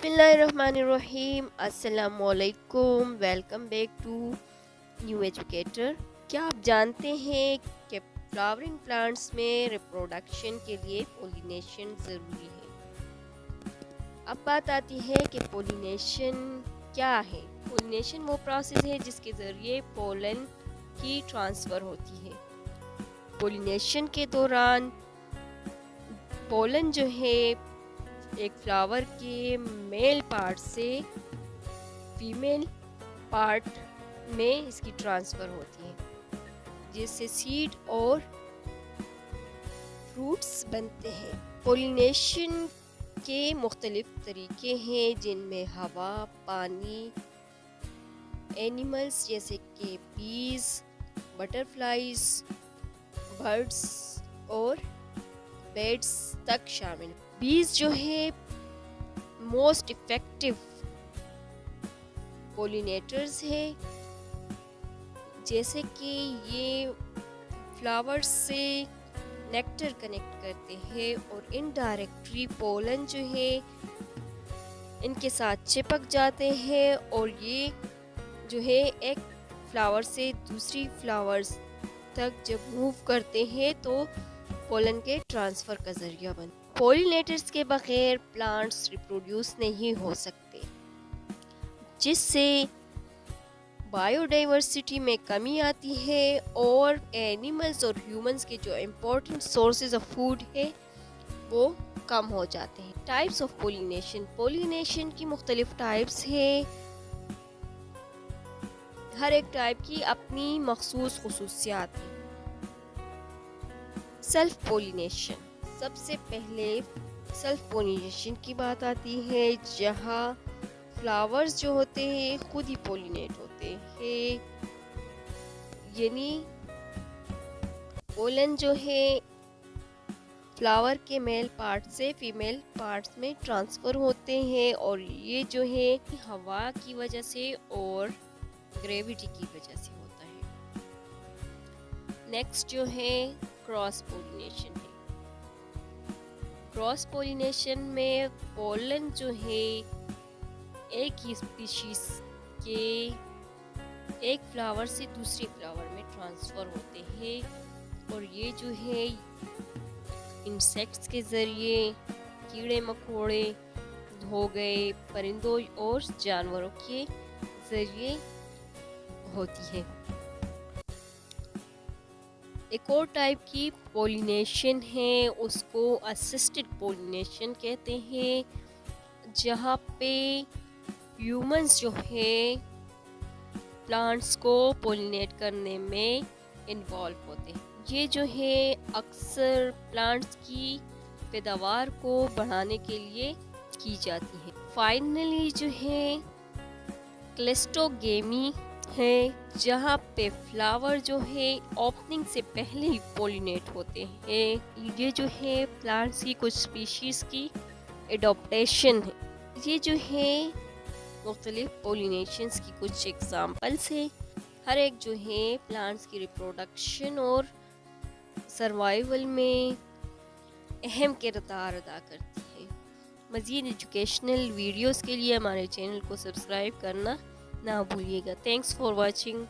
बिस्मिल्लाहिर्रहमानिर्रहीम। अस्सलामुअलैकुम। Welcome back to New Educator. क्या आप जानते हैं कि फ्लावरिंग प्लांट्स में रिप्रोडक्शन के लिए पोलिनेशन ज़रूरी है। अब बात आती है कि पोलिनेशन क्या है। पोलिनेशन वो प्रोसेस है जिसके ज़रिए पोलन की ट्रांसफ़र होती है। पोलिनेशन के दौरान पोलन जो है एक फ्लावर के मेल पार्ट से फीमेल पार्ट में इसकी ट्रांसफ़र होती है, जिससे सीड और फ्रूट्स बनते हैं। पोलिनेशन के मुख्तलिफ तरीके हैं, जिनमें हवा, पानी, एनिमल्स जैसे कि बीज, बटरफ्लाइज, बर्ड्स और बेड्स तक शामिल। बीज जो है मोस्ट इफ़ेक्टिव पोलिनेटर्स है, जैसे कि ये फ्लावर्स से नेक्टर कनेक्ट करते हैं और इनडायरेक्टली पोलन जो है इनके साथ चिपक जाते हैं और ये जो है एक फ्लावर से दूसरी फ्लावर्स तक जब मूव करते हैं तो पोलन के ट्रांसफ़र का ज़रिया बनता है। पोलिनेटर्स के बगैर प्लांट्स रिप्रोड्यूस नहीं हो सकते, जिससे बायोडाइवर्सिटी में कमी आती है और एनिमल्स और ह्यूमंस के जो इम्पोर्टेंट सोर्सेज ऑफ फूड है वो कम हो जाते हैं। Types of pollination. पोलिनेशन की मुख्तलिफ टाइप्स है। हर एक टाइप की अपनी मखसूस खुसूसियात हैं। Self pollination. सबसे पहले सेल्फ पोलिनेशन की बात आती है, जहाँ फ्लावर्स जो होते हैं खुद ही पोलिनेट होते हैं, यानी पोलन जो है फ्लावर के मेल पार्ट से फीमेल पार्ट्स में ट्रांसफ़र होते हैं और ये जो है हवा की वजह से और ग्रेविटी की वजह से होता है। नेक्स्ट जो है क्रॉस पोलिनेशन है। क्रॉस पोलिनेशन में पोलन जो है एक ही स्पीशीज के एक फ्लावर से दूसरे फ्लावर में ट्रांसफ़र होते हैं और ये जो है इंसेक्ट्स के ज़रिए, कीड़े मकोड़े हो गए, परिंदों और जानवरों के ज़रिए होती है। एक और टाइप की पोलिनेशन है, उसको असिस्टेड पोलिनेशन कहते हैं, जहाँ पे ह्यूमंस जो है प्लांट्स को पोलिनेट करने में इन्वॉल्व होते हैं। ये जो है अक्सर प्लांट्स की पैदावार को बढ़ाने के लिए की जाती है। फाइनली जो है क्लिस्टोगेमी है, जहाँ पे फ्लावर जो है ओपनिंग से पहले ही पोलिनेट होते हैं। ये जो है प्लांट्स की कुछ स्पीशीज़ की एडॉप्टेशन है। ये जो है मुख्तलिफ पोलिनेशंस की कुछ एग्जांपल्स है। हर एक जो है प्लांट्स की रिप्रोडक्शन और सर्वाइवल में अहम किरदार अदा करती है। मज़ीद एजुकेशनल वीडियोस के लिए हमारे चैनल को सब्सक्राइब करना ना भूलिएगा। Thanks for watching.